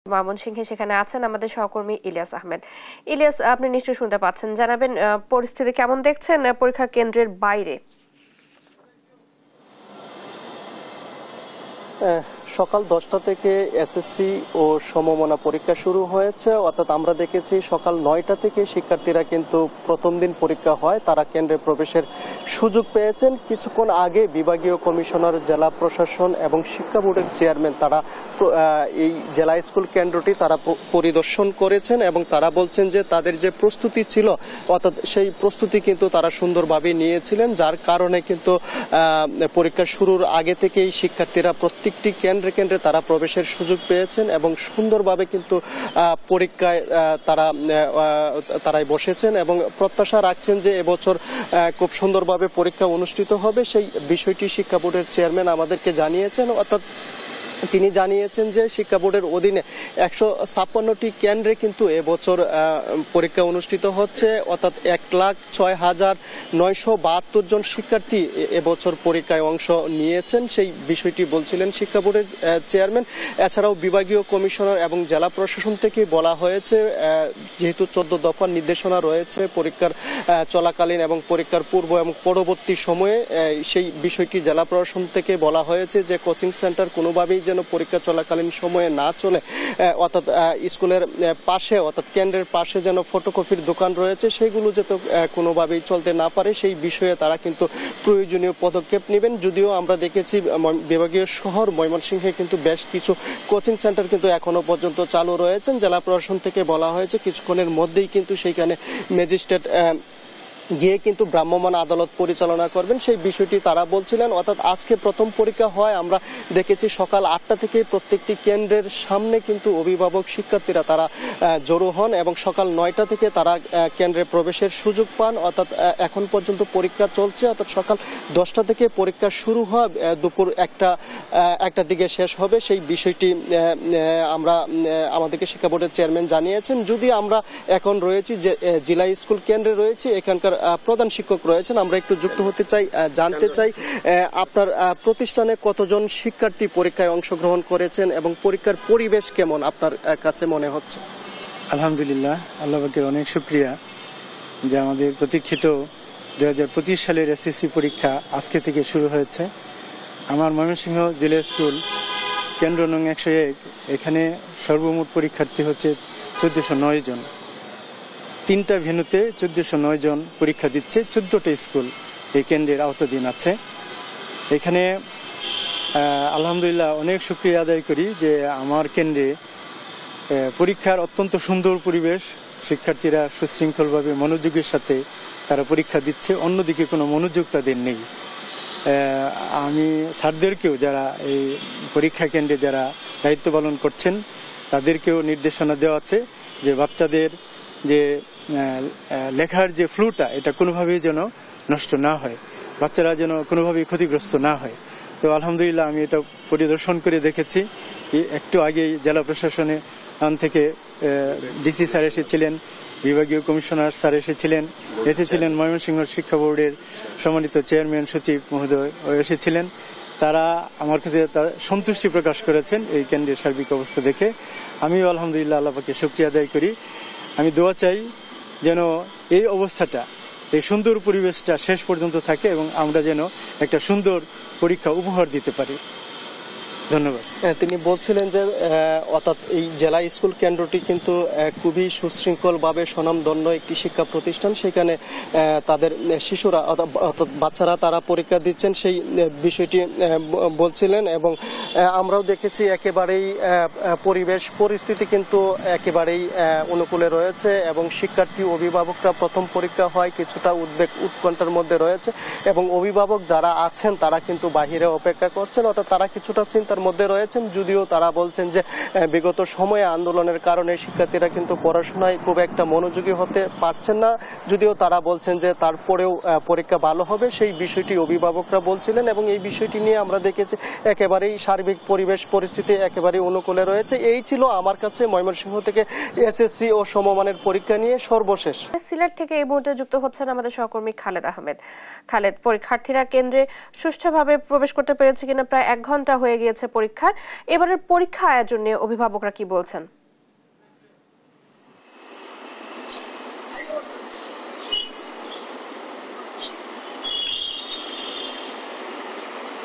ময়মনসিংহে সেখানে আছেন আমাদের সহকর্মী ইলিয়াস আহমেদ। ইলিয়াস, আপনি নিশ্চয়ই শুনতে পাচ্ছেন, জানাবেন পরিস্থিতি কেমন দেখছেন পরীক্ষা কেন্দ্রের বাইরে? সকাল 10টা থেকে এসএসসি ও সমমনা পরীক্ষা শুরু হয়েছে, অর্থাৎ আমরা দেখেছি সকাল 9টা থেকে শিক্ষার্থীরা কিন্তু প্রথম দিন পরীক্ষা হয় তারা কেন্দ্রে প্রবেশের সুযোগ পেয়েছেন। কিছুক্ষণ আগে বিভাগীয় কমিশনার, জেলা প্রশাসন এবং শিক্ষা বোর্ডের চেয়ারম্যান তারা এই জেলা স্কুল কেন্দ্রটি তারা পরিদর্শন করেছেন এবং তারা বলছেন যে তাদের যে প্রস্তুতি ছিল অর্থাৎ সেই প্রস্তুতি কিন্তু তারা সুন্দরভাবে নিয়েছিলেন, যার কারণে কিন্তু পরীক্ষা শুরুর আগে থেকেই শিক্ষার্থীরা প্রত্যেকটি কেন্দ্রে কেন্দ্রে তারা প্রবেশের সুযোগ পেয়েছেন এবং সুন্দরভাবে কিন্তু পরীক্ষায় তারাই বসেছেন এবং প্রত্যাশা রাখছেন যে এবছর খুব সুন্দরভাবে পরীক্ষা অনুষ্ঠিত হবে। সেই বিষয়টি শিক্ষা বোর্ডের চেয়ারম্যান আমাদেরকে জানিয়েছেন। অর্থাৎ তিনি জানিয়েছেন যে শিক্ষা বোর্ডের অধীনে 156টি কেন্দ্রে কিন্তু এবছর পরীক্ষা অনুষ্ঠিত হচ্ছে, অর্থাৎ 1,06,972 জন শিক্ষার্থী এবছর পরীক্ষায় অংশ নিয়েছেন। সেই বিষয়টি বলছিলেন শিক্ষা বোর্ডের চেয়ারম্যান। এছাড়াও বিভাগীয় কমিশনার এবং জেলা প্রশাসন থেকে বলা হয়েছে, যেহেতু 14 দফার নির্দেশনা রয়েছে পরীক্ষার চলাকালীন এবং পরীক্ষার পূর্ব এবং পরবর্তী সময়ে, সেই বিষয়টি জেলা প্রশাসন থেকে বলা হয়েছে যে কোচিং সেন্টার কোনোভাবেই যেন পরীক্ষা চলাকালীন সময়ে না চলে, অর্থাৎ স্কুলের পাশে অর্থাৎ কেন্দ্রের পাশে যেন ফটোকপির দোকান রয়েছে সেগুলো যাতে কোনোভাবেই চলতে না পারে সেই বিষয়ে তারা কিন্তু প্রয়োজনীয় পদক্ষেপ নেবেন। যদিও আমরা দেখেছি বিভাগীয় শহর ময়মনসিংহে কিন্তু বেশ কিছু কোচিং সেন্টার কিন্তু এখনো পর্যন্ত চালু রয়েছেন। জেলা প্রশাসন থেকে বলা হয়েছে কিছুক্ষণের মধ্যেই কিন্তু সেইখানে ম্যাজিস্ট্রেট গিয়ে কিন্তু ভ্রাম্যমাণ আদালত পরিচালনা করবেন, সেই বিষয়টি তারা বলছিলেন। অর্থাৎ আজকে প্রথম পরীক্ষা হয় আমরা দেখেছি সকাল 8টা থেকে প্রত্যেকটি কেন্দ্রের সামনে কিন্তু অভিভাবক শিক্ষার্থীরা তারা জড়ো হন এবং সকাল 9টা থেকে তারা কেন্দ্রে প্রবেশের সুযোগ পান। অর্থাৎ এখন পর্যন্ত পরীক্ষা চলছে, অর্থাৎ সকাল 10টা থেকে পরীক্ষা শুরু হয়, দুপুর একটা দিকে শেষ হবে। সেই বিষয়টি আমরা আমাদেরকে শিক্ষা বোর্ডের চেয়ারম্যান জানিয়েছেন। যদি আমরা এখন রয়েছি যে জেলা স্কুল কেন্দ্রে রয়েছে, এখানকার প্রধান শিক্ষক রয়েছেন, আমরা একটু যুক্ত হতে চাই, জানতে চাই আপনার প্রতিষ্ঠানে কতজন শিক্ষার্থী পরীক্ষায় অংশগ্রহণ করেছেন এবং পরীক্ষার পরিবেশ কেমন আপনার কাছে মনে হচ্ছে? আলহামদুলিল্লাহ, আল্লাহ পাকের অনেক শুকরিয়া যে আমাদের প্রতীক্ষিত 2025 সালের এসএসসি পরীক্ষা আজকে থেকে শুরু হয়েছে। আমার ময়মনসিংহ জেলা স্কুল কেন্দ্র নং 101, এখানে সর্বমোট পরীক্ষার্থী হচ্ছে 1409 জন। 3টা ভেন্যুতে 1409 জন পরীক্ষা দিচ্ছে। 14টা স্কুল এই কেন্দ্রের আওতাধীন আছে। এখানে আলহামদুলিল্লাহ অনেক শুকরিয়া আদায় করি যে আমার কেন্দ্রে পরীক্ষার অত্যন্ত সুন্দর পরিবেশ, শিক্ষার্থীরা সুশৃঙ্খলভাবে মনোযোগের সাথে তারা পরীক্ষা দিচ্ছে, অন্যদিকে কোনো মনোযোগ তাদের নেই। আমি স্যারদেরকেও, যারা এই পরীক্ষা কেন্দ্রে যারা দায়িত্ব পালন করছেন, তাদেরকেও নির্দেশনা দেওয়া আছে যে বাচ্চাদের যে লেখার যে ফ্লোটা এটা কোনোভাবেই যেন নষ্ট না হয়, বাচ্চারা যেন কোনোভাবেই ক্ষতিগ্রস্ত না হয়। তো আলহামদুলিল্লাহ আমি এটা পরিদর্শন করে দেখেছি। একটু আগেই জেলা প্রশাসনে থেকে ডিসি স্যার এসেছিলেন, বিভাগীয় কমিশনার স্যার এসেছিলেন, ময়মনসিংহ শিক্ষা বোর্ডের সম্মানিত চেয়ারম্যান সচিব মহোদয় এসেছিলেন। তারা আমার কাছে সন্তুষ্টি প্রকাশ করেছেন এই কেন্দ্রের সার্বিক অবস্থা দেখে। আমিও আলহামদুলিল্লাহ আল্লাহ পাকে শুকরিয়া আদায় করি। আমি দোয়া চাই যেন এই অবস্থাটা, এই সুন্দর পরিবেশটা শেষ পর্যন্ত থাকে এবং আমরা যেন একটা সুন্দর পরীক্ষা উপহার দিতে পারি। ধন্যবাদ। তিনি বলছিলেন যে অর্থাৎ এই জেলা স্কুল কেন্দ্রটি কিন্তু খুবই সুশৃঙ্খলভাবে স্বনামধন্য একটি শিক্ষা প্রতিষ্ঠান। সেখানে তাদের শিশুরা অর্থাৎ বাচ্চারা তারা পরীক্ষা দিচ্ছেন, সেই বিষয়টি বলছিলেন। এবং আমরাও দেখেছি একেবারেই পরিবেশ পরিস্থিতি কিন্তু একেবারেই অনুকূলে রয়েছে এবং শিক্ষার্থী অভিভাবকরা প্রথম পরীক্ষা হয় কিছুটা উদ্বেগ উৎকণ্ঠার মধ্যে রয়েছে এবং অভিভাবক যারা আছেন তারা কিন্তু বাহিরে অপেক্ষা করছেন, অর্থাৎ তারা কিছুটা চিন্তার মধ্যে রয়েছেন। যদিও তারা বলছেন যে বিগত সময়ে আন্দোলনের কারণে শিক্ষার্থীরা কিন্তু পড়াশোনায় খুব একটা মনোযোগী হতে পারছেন না, যদিও তারা বলছেন যে তারপরেও পরীক্ষা ভালো হবে, সেই বিষয়টি অভিভাবকরা বলছিলেন। এবং এই বিষয়টি নিয়ে আমরা দেখেছি একেবারেই সার্বিক পরিবেশ পরিস্থিতি একেবারেই অনুকূলে রয়েছে। এই ছিল আমার কাছে ময়মনসিংহ থেকে এসএসসি ও সমমানের পরীক্ষা নিয়ে সর্বশেষ। সিলেট থেকে এই মুহূর্তে যুক্ত হচ্ছেন আমাদের সহকর্মী খালেদ আহমেদ। খালেদ, পরীক্ষার্থীরা কেন্দ্রে সুষ্ঠুভাবে প্রবেশ করতে পেরেছে কিনা? প্রায় 1 ঘন্টা হয়ে গিয়েছে পরীক্ষার, এবারের পরীক্ষা আয়োজন নিয়ে অভিভাবকরা কি বলছেন?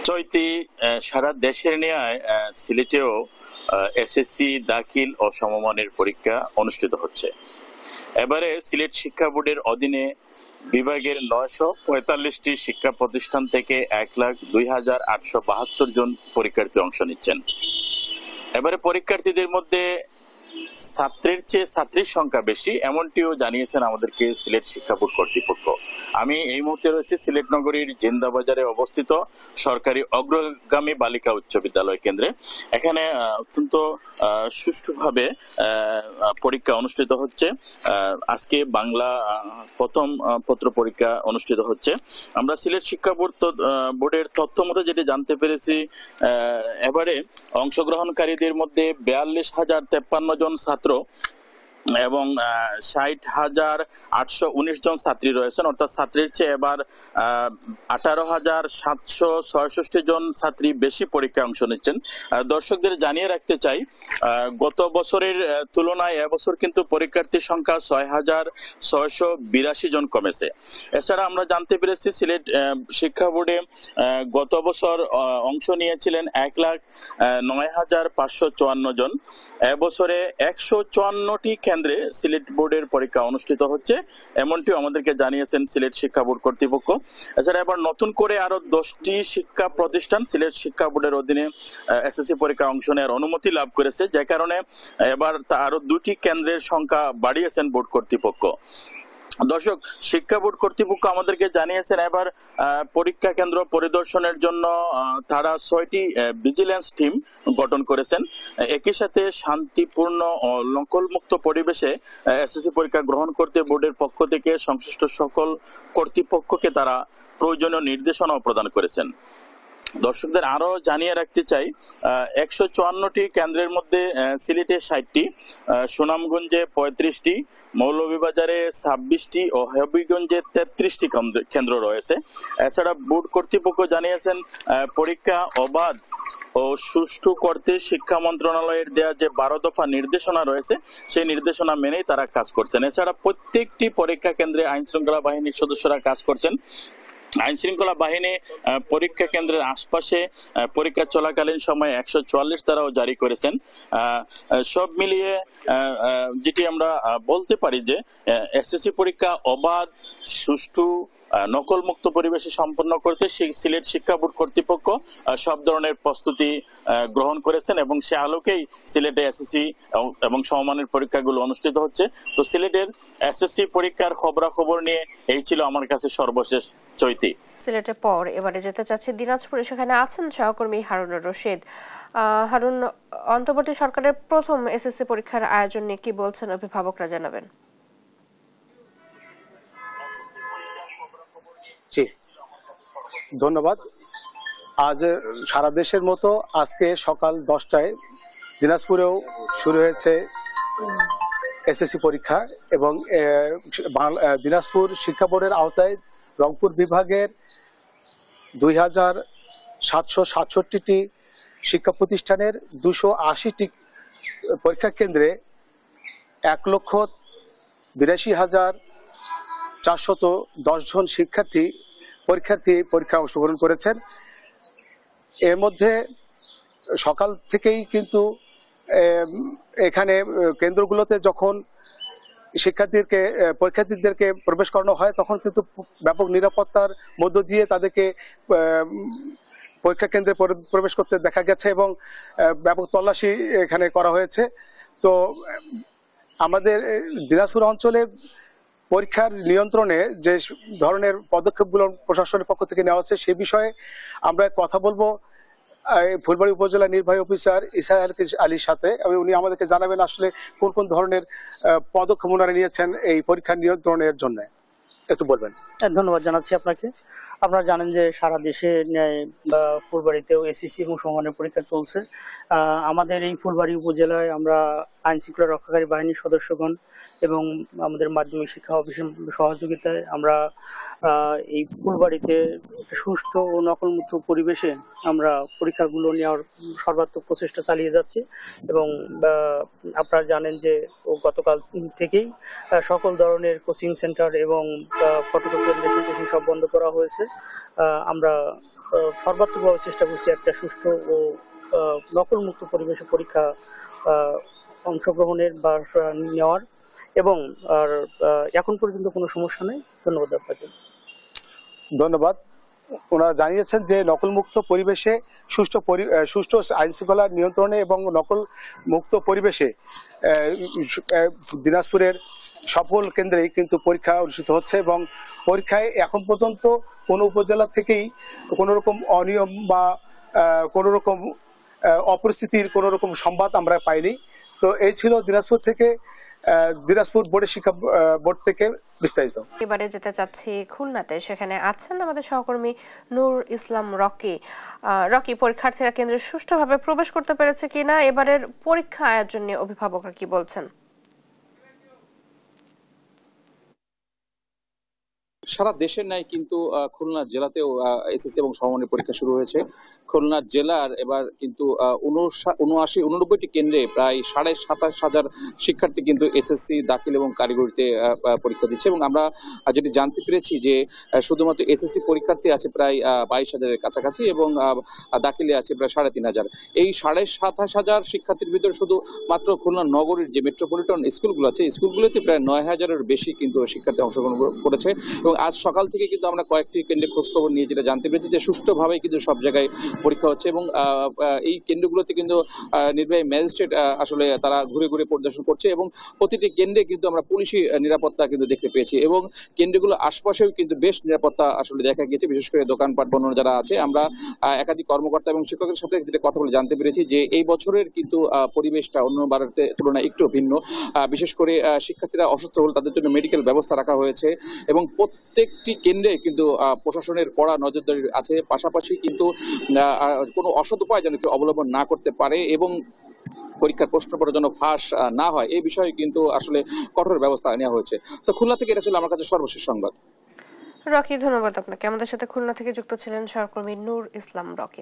চৈতি, সারা দেশের ন্যায় সিলেটেও এসএসসি দাখিল ও সমমানের পরীক্ষা অনুষ্ঠিত হচ্ছে। এবারে সিলেট শিক্ষা বোর্ডের অধীনে বিভাগের 945টি শিক্ষা প্রতিষ্ঠান থেকে 1,02,872 জন পরীক্ষার্থী অংশ নিচ্ছেন। এবারে পরীক্ষার্থীদের মধ্যে ছাত্রের চেয়ে ছাত্রীর সংখ্যা বেশি, এমনটিও জানিয়েছেন আমাদেরকে সিলেট শিক্ষা বোর্ড কর্তৃপক্ষ। আমি এই মুহূর্তে রয়েছে সিলেট নগরীর জিন্দাবাজারে অবস্থিত সরকারি অগ্রগামী বালিকা উচ্চ বিদ্যালয় কেন্দ্রে। এখানে অত্যন্ত সুষ্ঠুভাবে পরীক্ষা অনুষ্ঠিত হচ্ছে। আজকে বাংলা প্রথম পত্র পরীক্ষা অনুষ্ঠিত হচ্ছে। আমরা সিলেট শিক্ষা বোর্ডের তথ্য মতো যেটি জানতে পেরেছি, এবারে অংশগ্রহণকারীদের মধ্যে 42,053 জন ছাত্র এবং 60,819 জন ছাত্রী রয়েছেন, অর্থাৎ ছাত্রীর চেয়ে এবার 18,766 জন ছাত্রী বেশি পরীক্ষায় অংশ নিচ্ছেন। দর্শকদের জানিয়ে রাখতে চাই, গত বছরের তুলনায় এবছর কিন্তু পরীক্ষার্থীর সংখ্যা 6,682 জন কমেছে। এছাড়া আমরা জানতে পেরেছি সিলেট শিক্ষা বোর্ডে গত বছর অংশ নিয়েছিলেন 1,09,554 জন। এবছরে 154টি কেন্দ্রে সিলেট বোর্ডের পরীক্ষা অনুষ্ঠিত হচ্ছে, এমনটিও আমাদেরকে জানিয়েছেন সিলেট শিক্ষা বোর্ড কর্তৃপক্ষ। এছাড়া এবার নতুন করে আরো 10টি শিক্ষা প্রতিষ্ঠান সিলেট শিক্ষা বোর্ডের অধীনে এসএসসি পরীক্ষা অংশ নেওয়ার অনুমতি লাভ করেছে, যে কারণে এবার আরো 2টি কেন্দ্রের সংখ্যা বাড়িয়েছেন বোর্ড কর্তৃপক্ষ। দর্শক, শিক্ষা বোর্ড কর্তৃপক্ষ আমাদেরকে জানিয়েছেন এবার পরীক্ষা কেন্দ্র পরিদর্শনের জন্য তারা 6টি ভিজিল্যান্স টিম গঠন করেছেন। একই সাথে শান্তিপূর্ণ ও নকলমুক্ত পরিবেশে এসএসসি পরীক্ষা গ্রহণ করতে বোর্ডের পক্ষ থেকে সংশ্লিষ্ট সকল কর্তৃপক্ষকে তারা প্রয়োজনীয় নির্দেশনাও প্রদান করেছেন। দর্শকদের আরো জানিয়ে রাখতে চাই, 154টি কেন্দ্রের মধ্যে সিলেটে 60টি, সুনামগঞ্জে 35টি, মৌলভীবাজারে 26টি ও হবিগঞ্জে 33টি কেন্দ্র রয়েছে। এছাড়া বোর্ড কর্তৃপক্ষ জানিয়েছেন পরীক্ষা অবাধ ও সুষ্ঠু করতে শিক্ষা মন্ত্রণালয়ের দেয়া যে 12 দফা নির্দেশনা রয়েছে সেই নির্দেশনা মেনেই তারা কাজ করছেন। এছাড়া প্রত্যেকটি পরীক্ষা কেন্দ্রে আইন শৃঙ্খলা বাহিনীর সদস্যরা কাজ করছেন। আইন শৃঙ্খলা বাহিনী পরীক্ষা কেন্দ্রের আশপাশে পরীক্ষা চলাকালীন সময়ে 144 ধারাও জারি করেছেন। সব মিলিয়ে যেটি আমরা বলতে পারি যে এসএসসি পরীক্ষা অবাধ, সুষ্ঠু, নকলমুক্ত পরিবেশে সম্পন্ন করতে সিলেট শিক্ষা বোর্ড কর্তৃপক্ষ সব ধরনের প্রস্তুতি গ্রহণ করেছেন এবং সে আলোকেই সিলেটে এসএসসি এবং সমমানের পরীক্ষাগুলো অনুষ্ঠিত হচ্ছে। তো সিলেটের এসএসসি পরীক্ষার খবরাখবর নিয়ে এই ছিল আমার কাছে সর্বশেষ। চৈতি, সিলেটের পর এবারে যেতে চাচ্ছি দিনাজপুরে, সেখানে আছেন সহকর্মী হারুনুর রশিদ। হারুন, অন্তর্বর্তী সরকারের প্রথম এসএসসি পরীক্ষার আয়োজন নিয়ে কি বলছেন অভিভাবকরা, জানাবেন। জি, ধন্যবাদ। আজ সারা দেশের মতো আজকে সকাল 10টায় দিনাজপুরেও শুরু হয়েছে এসএসসি পরীক্ষা এবং দিনাজপুর শিক্ষা বোর্ডের আওতায় রংপুর বিভাগের 2,767টি শিক্ষা প্রতিষ্ঠানের 280টি পরীক্ষা কেন্দ্রে 1,82,410 জন পরীক্ষা অংশগ্রহণ করেছেন। এর মধ্যে সকাল থেকেই কিন্তু এখানে কেন্দ্রগুলোতে যখন পরীক্ষার্থীদেরকে প্রবেশ করানো হয় তখন কিন্তু ব্যাপক নিরাপত্তার মধ্য দিয়ে তাদেরকে পরীক্ষা কেন্দ্রে প্রবেশ করতে দেখা গেছে এবং ব্যাপক তল্লাশি এখানে করা হয়েছে। তো আমাদের দিনাজপুর অঞ্চলে পরীক্ষার নিয়ন্ত্রণে যে ধরনের পদক্ষেপগুলো প্রশাসনের পক্ষ থেকে নেওয়া হচ্ছে সে বিষয়ে আমরা কথা বলবো ফুলবাড়ী উপজেলা নির্বাহী অফিসার ইসা আলীর সাথে। উনি আমাদেরকে জানাবেন আসলে কোন কোন ধরনের পদক্ষেপ ওনারা নিয়েছেন এই পরীক্ষা নিয়ন্ত্রণের জন্য, একটু বলবেন। ধন্যবাদ জানাচ্ছি আপনাকে। আপনারা জানেন যে সারা দেশে ন্যায় ফুলবাড়িতেও এসএসসি এবং সমমানের পরীক্ষা চলছে। আমাদের এই ফুলবাড়ী উপজেলায় আমরা আইন শৃঙ্খলা রক্ষাকারী বাহিনীর সদস্যগণ এবং আমাদের মাধ্যমিক শিক্ষা অফিসের সহযোগিতায় আমরা এই ফুলবাড়িতে সুষ্ঠু ও নকলমুক্ত পরিবেশে আমরা পরীক্ষাগুলো নেওয়ার সর্বাত্মক প্রচেষ্টা চালিয়ে যাচ্ছি। এবং আপনারা জানেন যে গতকাল থেকেই সকল ধরনের কোচিং সেন্টার এবং ফটোকপি মেশিন সব বন্ধ করা হয়েছে। আমরা সর্বাত্মকভাবে চেষ্টা করছি একটা সুষ্ঠু ও নকলমুক্ত পরিবেশে পরীক্ষা অংশগ্রহণের বা নেওয়ার, এবং আর এখন পর্যন্ত কোনো সমস্যা নেই। ধন্যবাদ আপনাকে। ধন্যবাদ। ওনারা জানিয়েছেন যে নকলমুক্ত পরিবেশে সুষ্ঠু আইন শৃঙ্খলা নিয়ন্ত্রণে এবং নকল মুক্ত পরিবেশে দিনাজপুরের সকল কেন্দ্রেই কিন্তু পরীক্ষা অনুষ্ঠিত হচ্ছে এবং পরীক্ষায় এখন পর্যন্ত কোনো উপজেলা থেকেই কোনো রকম অনিয়ম বা কোনো রকম অপরিস্থিতির কোনো রকম সংবাদ আমরা পাইনি। তো এই ছিল দিনাজপুর বোর্ডের শিক্ষা বোর্ড থেকে বিস্তারিত। এবারে যেতে চাচ্ছি খুলনাতে, সেখানে আছেন আমাদের সহকর্মী নূর ইসলাম রকি। রকি, পরীক্ষার্থীরা কেন্দ্রে সুষ্ঠুভাবে প্রবেশ করতে পেরেছে কিনা, এবারের পরীক্ষা আয়োজন নিয়ে অভিভাবকরা কি বলছেন? সারা দেশের ন্যায় কিন্তু খুলনা জেলাতেও এসএসসি এবং সমমানের পরীক্ষা শুরু হয়েছে। খুলনা জেলার এবার কিন্তু 89টি কেন্দ্রে প্রায় 27,500 শিক্ষার্থী কিন্তু এসএসসি দাখিল এবং কারিগরিতে পরীক্ষা দিচ্ছে। এবং আমরা যেটি জানতে পেরেছি যে শুধুমাত্র এসএসসি পরীক্ষার্থী আছে প্রায় 22,000-এর কাছাকাছি এবং দাখিলে আছে প্রায় 3,500। এই 7,500 শিক্ষার্থীর ভিতরে শুধু মাত্র খুলনা নগরীর যে মেট্রোপলিটন স্কুলগুলো আছে, স্কুলগুলোতে প্রায় 9,000-এর বেশি কিন্তু শিক্ষার্থী অংশগ্রহণ করেছে। এবং আজ সকাল থেকে কিন্তু আমরা কয়েকটি কেন্দ্রে খোঁজ খবর নিয়ে যেটা জানতে পেরেছি যে সুষ্ঠুভাবে কিন্তু সব জায়গায় পরীক্ষা হচ্ছে। এবং এই কেন্দ্রগুলোতে কিন্তু নির্বাহী ম্যাজিস্ট্রেট আসলে তারা ঘুরে ঘুরে পরিদর্শন করছে এবং প্রতিটি কেন্দ্রে কিন্তু আমরা পুলিশি নিরাপত্তা কিন্তু দেখতে পেয়েছি। এবং কেন্দ্রগুলো আশপাশেও কিন্তু বেশ নিরাপত্তা আসলে দেখা গিয়েছে, বিশেষ করে দোকানপাট বন্যরা যারা আছে। আমরা একাধিক কর্মকর্তা এবং শিক্ষকের সাথে যেটা কথা বলে জানতে পেরেছি যে এই বছরের কিন্তু পরিবেশটা অন্যবারের তুলনায় একটু ভিন্ন। বিশেষ করে শিক্ষার্থীরা অসুস্থ হলে তাদের জন্য মেডিকেল ব্যবস্থা রাখা হয়েছে এবং প্রত্যেকটি কেন্দ্রে কিন্তু প্রশাসনের কড়া নজরদারি আছে। পাশাপাশি কিন্তু কোনো অসৎ উপায় যেন কেউ অবলম্বন না করতে পারে এবং পরীক্ষার প্রশ্নপত্র যেন ফাঁস না হয়, এই বিষয়ে কিন্তু আসলে কঠোর ব্যবস্থা নেওয়া হয়েছে। তো খুলনা থেকে এটা ছিল আমার কাছে সর্বশেষ সংবাদ। রকি, ধন্যবাদ আপনাকে। আমাদের সাথে খুলনা থেকে যুক্ত ছিলেন সহকর্মী নূর ইসলাম রকি।